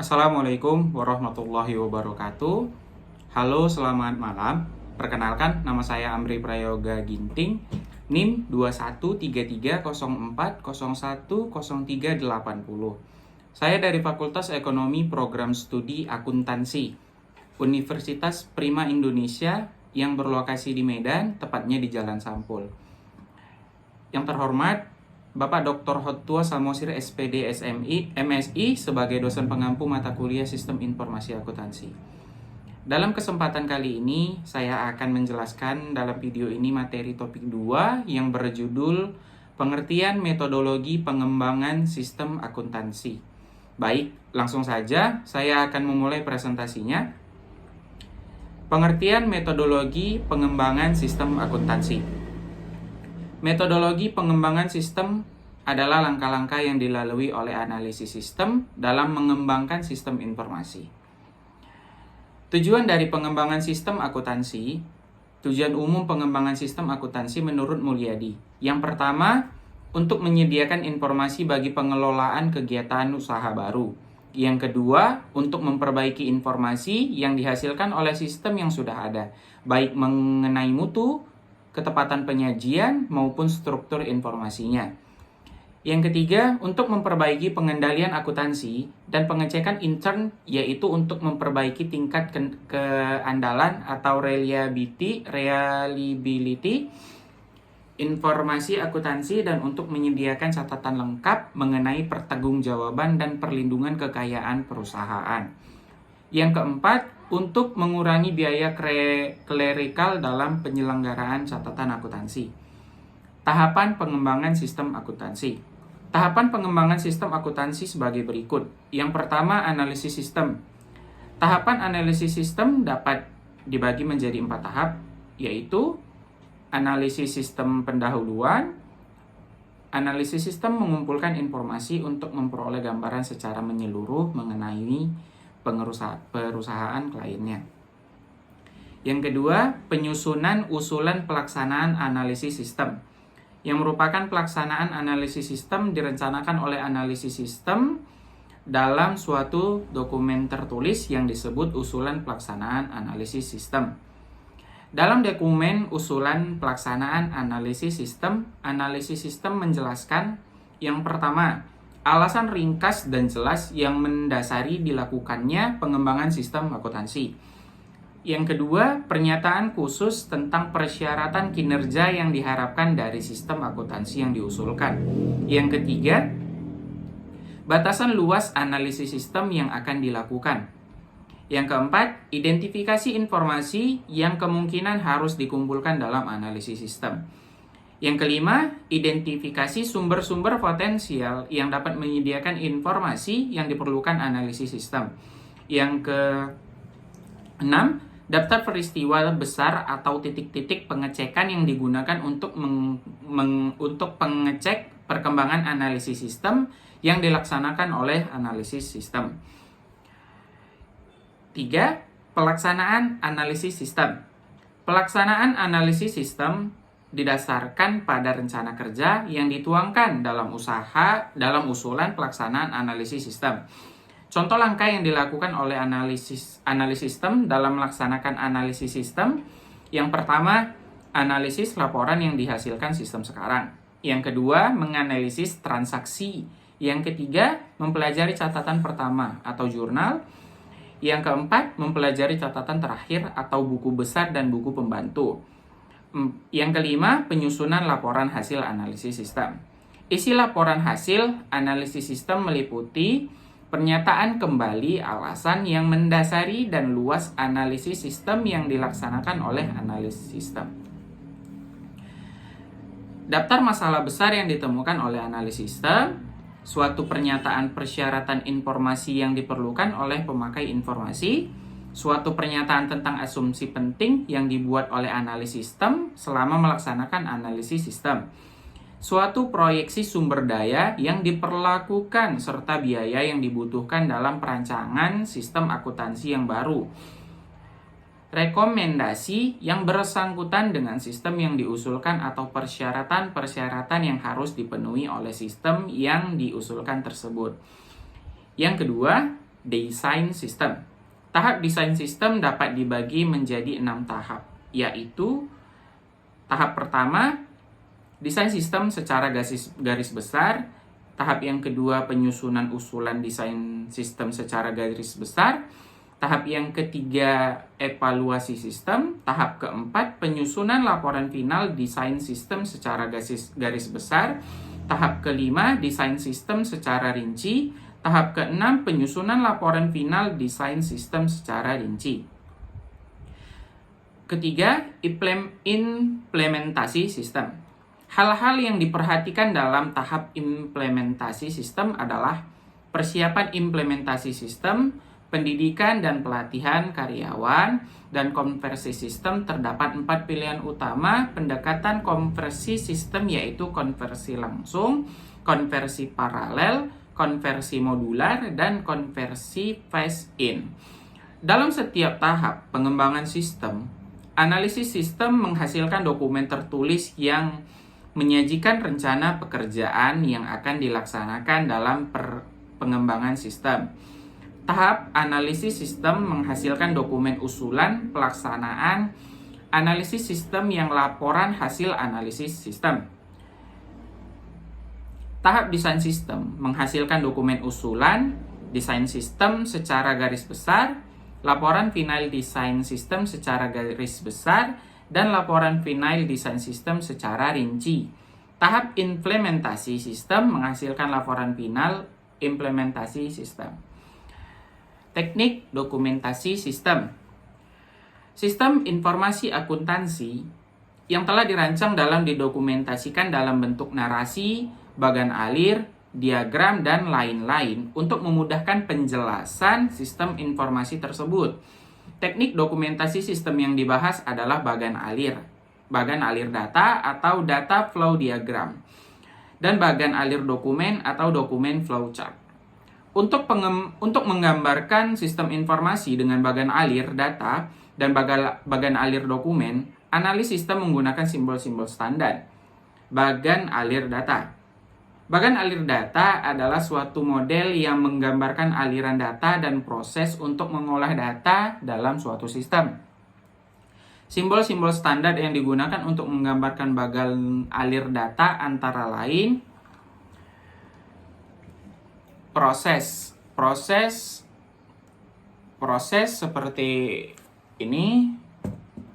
Assalamualaikum warahmatullahi wabarakatuh. Halo, selamat malam. Perkenalkan, nama saya Amri Prayoga Ginting, NIM 213304010380. Saya dari Fakultas Ekonomi Program Studi Akuntansi, Universitas Prima Indonesia yang berlokasi di Medan, tepatnya di Jalan Sampul. Yang terhormat, Bapak Dr. Hottua Samosir SPD SMI, MSI sebagai dosen pengampu mata kuliah Sistem Informasi Akuntansi. Dalam kesempatan kali ini, saya akan menjelaskan dalam video ini materi topik 2 yang berjudul Pengertian Metodologi Pengembangan Sistem Akuntansi. Baik, langsung saja saya akan memulai presentasinya. Pengertian metodologi pengembangan sistem akuntansi. Metodologi pengembangan sistem adalah langkah-langkah yang dilalui oleh analisis sistem dalam mengembangkan sistem informasi. Tujuan dari pengembangan sistem akuntansi, tujuan umum pengembangan sistem akuntansi menurut Mulyadi. Yang pertama, untuk menyediakan informasi bagi pengelolaan kegiatan usaha baru. Yang kedua, untuk memperbaiki informasi yang dihasilkan oleh sistem yang sudah ada, baik mengenai mutu, ketepatan penyajian, maupun struktur informasinya. Yang ketiga, untuk memperbaiki pengendalian akuntansi dan pengecekan intern, yaitu untuk memperbaiki tingkat keandalan atau reliability informasi akuntansi dan untuk menyediakan catatan lengkap mengenai pertanggungjawaban dan perlindungan kekayaan perusahaan. Yang keempat, untuk mengurangi biaya klerikal dalam penyelenggaraan catatan akuntansi. Tahapan pengembangan sistem akuntansi. Tahapan pengembangan sistem akuntansi sebagai berikut. Yang pertama, analisis sistem. Tahapan analisis sistem dapat dibagi menjadi 4 tahap, yaitu analisis sistem pendahuluan. Analisis sistem mengumpulkan informasi untuk memperoleh gambaran secara menyeluruh mengenai perusahaan kliennya. Yang kedua, penyusunan usulan pelaksanaan analisis sistem, yang merupakan pelaksanaan analisis sistem direncanakan oleh analisis sistem dalam suatu dokumen tertulis yang disebut usulan pelaksanaan analisis sistem. Dalam dokumen usulan pelaksanaan analisis sistem menjelaskan yang pertama, alasan ringkas dan jelas yang mendasari dilakukannya pengembangan sistem akuntansi. Yang kedua, pernyataan khusus tentang persyaratan kinerja yang diharapkan dari sistem akuntansi yang diusulkan. Yang ketiga, batasan luas analisis sistem yang akan dilakukan. Yang keempat, identifikasi informasi yang kemungkinan harus dikumpulkan dalam analisis sistem. Yang kelima, identifikasi sumber-sumber potensial yang dapat menyediakan informasi yang diperlukan analisis sistem. Yang keenam, daftar peristiwa besar atau titik-titik pengecekan yang digunakan untuk untuk pengecek perkembangan analisis sistem yang dilaksanakan oleh analisis sistem. 3. Pelaksanaan analisis sistem. Pelaksanaan analisis sistem didasarkan pada rencana kerja yang dituangkan dalam usulan pelaksanaan analisis sistem. Contoh langkah yang dilakukan oleh analisis sistem dalam melaksanakan analisis sistem. Yang pertama, analisis laporan yang dihasilkan sistem sekarang. Yang kedua, menganalisis transaksi. Yang ketiga, mempelajari catatan pertama atau jurnal. Yang keempat, mempelajari catatan terakhir atau buku besar dan buku pembantu. Yang kelima, penyusunan laporan hasil analisis sistem. Isi laporan hasil analisis sistem meliputi pernyataan kembali alasan yang mendasari dan luas analisis sistem yang dilaksanakan oleh analisis sistem. Daftar masalah besar yang ditemukan oleh analisis sistem, suatu pernyataan persyaratan informasi yang diperlukan oleh pemakai informasi, suatu pernyataan tentang asumsi penting yang dibuat oleh analisis sistem selama melaksanakan analisis sistem, suatu proyeksi sumber daya yang diperlakukan serta biaya yang dibutuhkan dalam perancangan sistem akuntansi yang baru, rekomendasi yang bersangkutan dengan sistem yang diusulkan atau persyaratan-persyaratan yang harus dipenuhi oleh sistem yang diusulkan tersebut. Yang kedua, desain sistem. Tahap desain sistem dapat dibagi menjadi 6 tahap, yaitu tahap pertama, desain sistem secara garis besar. Tahap yang kedua, penyusunan usulan desain sistem secara garis besar. Tahap yang ketiga, evaluasi sistem. Tahap keempat, penyusunan laporan final desain sistem secara garis besar. Tahap kelima, desain sistem secara rinci. Tahap keenam, penyusunan laporan final desain sistem secara rinci. Ketiga, implementasi sistem. Hal-hal yang diperhatikan dalam tahap implementasi sistem adalah persiapan implementasi sistem, pendidikan dan pelatihan karyawan, dan konversi sistem. Terdapat 4 pilihan utama pendekatan konversi sistem, yaitu konversi langsung, konversi paralel, konversi modular, dan konversi phase-in. Dalam setiap tahap pengembangan sistem, analisis sistem menghasilkan dokumen tertulis yang menyajikan rencana pekerjaan yang akan dilaksanakan dalam pengembangan sistem. Tahap analisis sistem menghasilkan dokumen usulan pelaksanaan analisis sistem yang laporan hasil analisis sistem. Tahap desain sistem menghasilkan dokumen usulan desain sistem secara garis besar, laporan final desain sistem secara garis besar, dan laporan final desain sistem secara rinci. Tahap implementasi sistem menghasilkan laporan final implementasi sistem. Teknik dokumentasi sistem. Sistem informasi akuntansi yang telah dirancang dalam didokumentasikan dalam bentuk narasi, bagan alir, diagram, dan lain-lain untuk memudahkan penjelasan sistem informasi tersebut. Teknik dokumentasi sistem yang dibahas adalah bagan alir data atau data flow diagram, dan bagan alir dokumen atau dokumen flow chart. Untuk menggambarkan sistem informasi dengan bagan alir data dan bagan alir dokumen, analis sistem menggunakan simbol-simbol standar. Bagan alir data. Bagan alir data adalah suatu model yang menggambarkan aliran data dan proses untuk mengolah data dalam suatu sistem. Simbol-simbol standar yang digunakan untuk menggambarkan bagan alir data antara lain proses seperti ini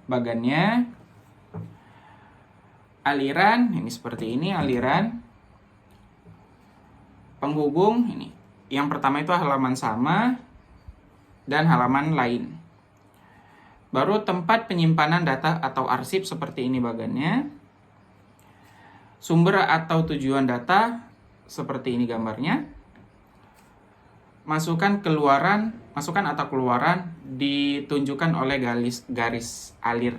bagannya, aliran ini seperti ini aliran, penghubung ini. Yang pertama itu halaman sama dan halaman lain. Baru tempat penyimpanan data atau arsip seperti ini bagannya. Sumber atau tujuan data seperti ini gambarnya. Masukan atau keluaran ditunjukkan oleh garis alir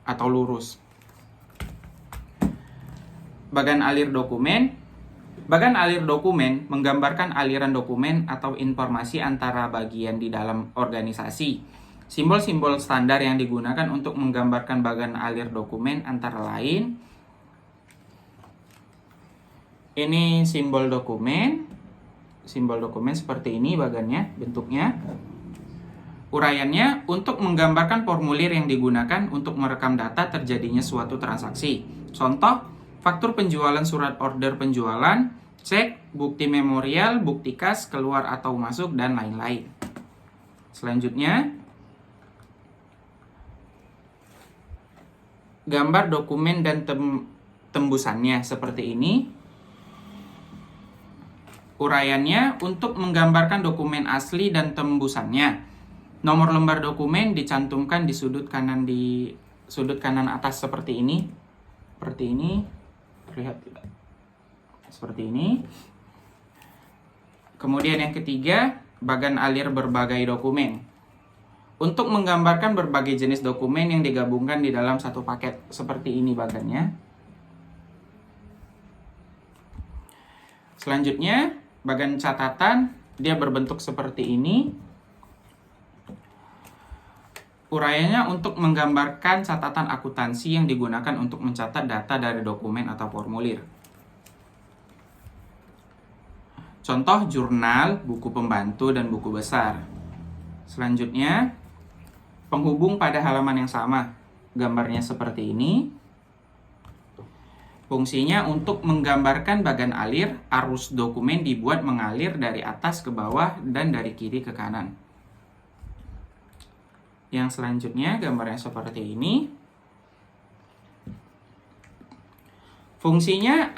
atau lurus. Bagan alir dokumen. Bagan alir dokumen menggambarkan aliran dokumen atau informasi antara bagian di dalam organisasi. Simbol-simbol standar yang digunakan untuk menggambarkan bagan alir dokumen antara lain ini simbol dokumen seperti ini bagannya, bentuknya. Uraiannya untuk menggambarkan formulir yang digunakan untuk merekam data terjadinya suatu transaksi. Contoh, faktur penjualan, surat order penjualan, cek, bukti memorial, bukti kas, keluar atau masuk, dan lain-lain. Selanjutnya, gambar dokumen dan tembusannya seperti ini. Uraiannya untuk menggambarkan dokumen asli dan tembusannya. Nomor lembar dokumen dicantumkan di sudut kanan atas seperti ini. Seperti ini. Terlihat tidak? Seperti ini. Kemudian yang ketiga, bagan alir berbagai dokumen. Untuk menggambarkan berbagai jenis dokumen yang digabungkan di dalam satu paket seperti ini bagannya. Selanjutnya, bagan catatan, dia berbentuk seperti ini. Uraiannya untuk menggambarkan catatan akuntansi yang digunakan untuk mencatat data dari dokumen atau formulir. Contoh jurnal, buku pembantu, dan buku besar. Selanjutnya, penghubung pada halaman yang sama. Gambarnya seperti ini. Fungsinya untuk menggambarkan bagan alir, arus dokumen dibuat mengalir dari atas ke bawah dan dari kiri ke kanan. Yang selanjutnya, gambarnya seperti ini. Fungsinya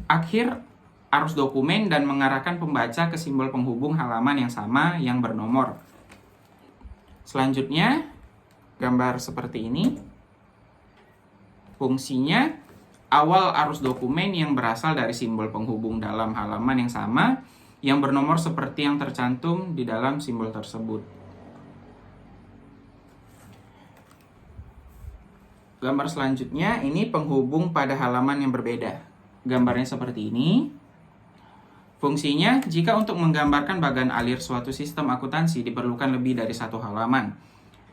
akhir arus dokumen dan mengarahkan pembaca ke simbol penghubung halaman yang sama yang bernomor. Selanjutnya, gambar seperti ini. Fungsinya awal arus dokumen yang berasal dari simbol penghubung dalam halaman yang sama yang bernomor seperti yang tercantum di dalam simbol tersebut. Gambar selanjutnya ini penghubung pada halaman yang berbeda. Gambarnya seperti ini. Fungsinya jika untuk menggambarkan bagan alir suatu sistem akuntansi diperlukan lebih dari satu halaman.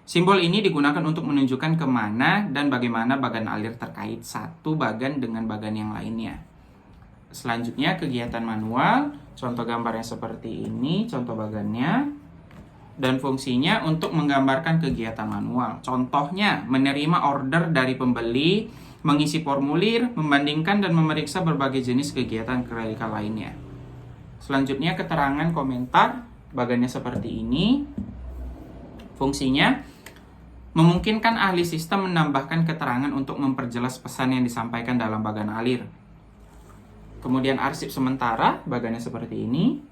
Simbol ini digunakan untuk menunjukkan kemana dan bagaimana bagan alir terkait satu bagan dengan bagan yang lainnya. Selanjutnya kegiatan manual, contoh gambarnya seperti ini, contoh bagannya. Dan fungsinya untuk menggambarkan kegiatan manual. Contohnya menerima order dari pembeli, mengisi formulir, membandingkan dan memeriksa berbagai jenis kegiatan klerikal lainnya. Selanjutnya keterangan komentar, bagannya seperti ini. Fungsinya memungkinkan ahli sistem menambahkan keterangan untuk memperjelas pesan yang disampaikan dalam bagan alir. Kemudian arsip sementara, bagannya seperti ini.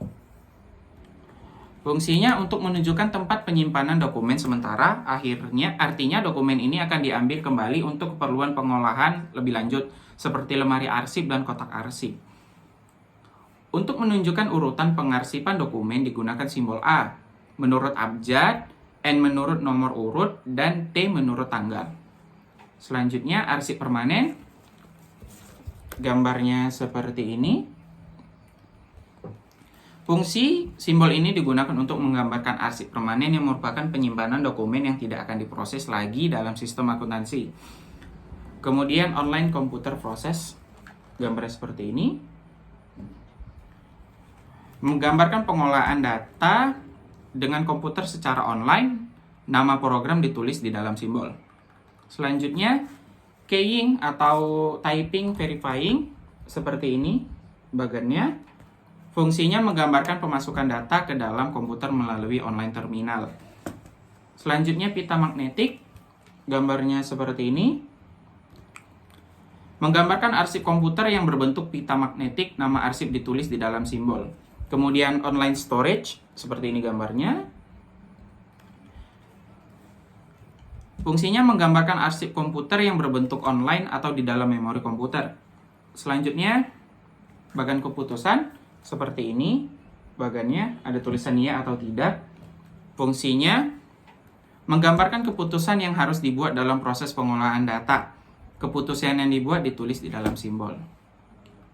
Fungsinya untuk menunjukkan tempat penyimpanan dokumen sementara, artinya dokumen ini akan diambil kembali untuk keperluan pengolahan lebih lanjut, seperti lemari arsip dan kotak arsip. Untuk menunjukkan urutan pengarsipan dokumen digunakan simbol A, menurut abjad, N menurut nomor urut, dan T menurut tanggal. Selanjutnya arsip permanen. Gambarnya seperti ini. Fungsi simbol ini digunakan untuk menggambarkan arsip permanen yang merupakan penyimpanan dokumen yang tidak akan diproses lagi dalam sistem akuntansi. Kemudian online computer process. Gambarnya seperti ini. Menggambarkan pengolahan data dengan komputer secara online, nama program ditulis di dalam simbol. Selanjutnya, keying atau typing verifying, seperti ini bagannya. Fungsinya menggambarkan pemasukan data ke dalam komputer melalui online terminal. Selanjutnya, pita magnetik, gambarnya seperti ini. Menggambarkan arsip komputer yang berbentuk pita magnetik, nama arsip ditulis di dalam simbol. Kemudian online storage, seperti ini gambarnya. Fungsinya menggambarkan arsip komputer yang berbentuk online atau di dalam memori komputer. Selanjutnya, bagan keputusan, seperti ini. Bagannya ada tulisan ya atau tidak. Fungsinya menggambarkan keputusan yang harus dibuat dalam proses pengolahan data. Keputusan yang dibuat ditulis di dalam simbol.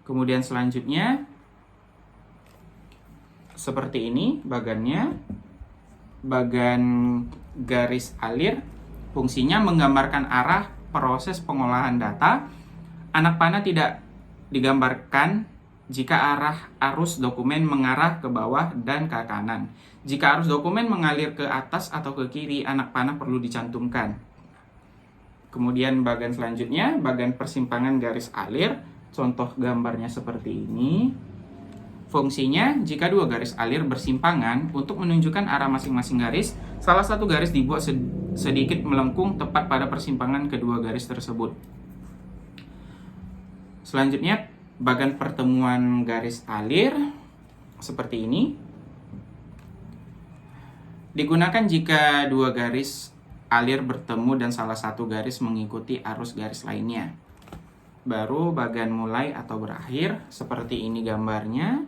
Kemudian selanjutnya, seperti ini bagannya, bagan garis alir, fungsinya menggambarkan arah proses pengolahan data. Anak panah tidak digambarkan jika arah arus dokumen mengarah ke bawah dan ke kanan. Jika arus dokumen mengalir ke atas atau ke kiri, anak panah perlu dicantumkan. Kemudian bagan selanjutnya, bagan persimpangan garis alir, contoh gambarnya seperti ini. Fungsinya, jika dua garis alir bersimpangan, untuk menunjukkan arah masing-masing garis, salah satu garis dibuat sedikit melengkung tepat pada persimpangan kedua garis tersebut. Selanjutnya, bagan pertemuan garis alir, seperti ini. Digunakan jika dua garis alir bertemu dan salah satu garis mengikuti arus garis lainnya. Baru bagan mulai atau berakhir, seperti ini gambarnya.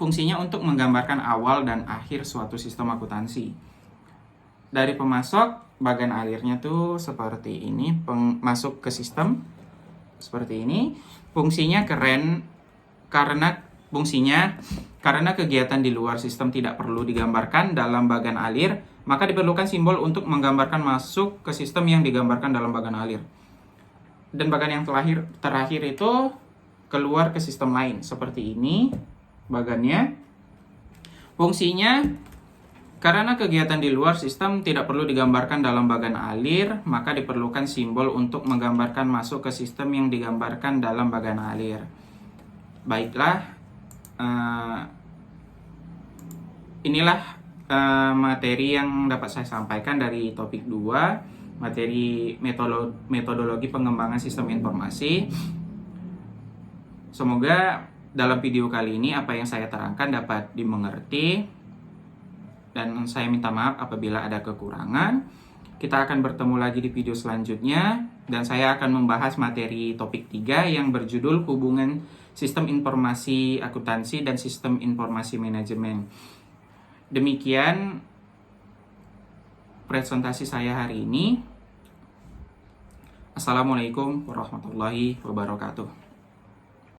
Fungsinya untuk menggambarkan awal dan akhir suatu sistem akuntansi. Dari pemasok, bagan alirnya tuh seperti ini, masuk ke sistem seperti ini. Fungsinya karena kegiatan di luar sistem tidak perlu digambarkan dalam bagan alir, maka diperlukan simbol untuk menggambarkan masuk ke sistem yang digambarkan dalam bagan alir. Dan bagan yang terakhir itu keluar ke sistem lain. Seperti ini bagannya. Fungsinya, karena kegiatan di luar sistem tidak perlu digambarkan dalam bagan alir, maka diperlukan simbol untuk menggambarkan masuk ke sistem yang digambarkan dalam bagan alir. Baiklah, inilah materi yang dapat saya sampaikan dari topik 2, materi metodologi pengembangan sistem informasi. Semoga dalam video kali ini apa yang saya terangkan dapat dimengerti, dan saya minta maaf apabila ada kekurangan. Kita akan bertemu lagi di video selanjutnya, dan saya akan membahas materi topik 3 yang berjudul hubungan sistem informasi akuntansi dan sistem informasi manajemen. Demikian presentasi saya hari ini. Assalamualaikum warahmatullahi wabarakatuh.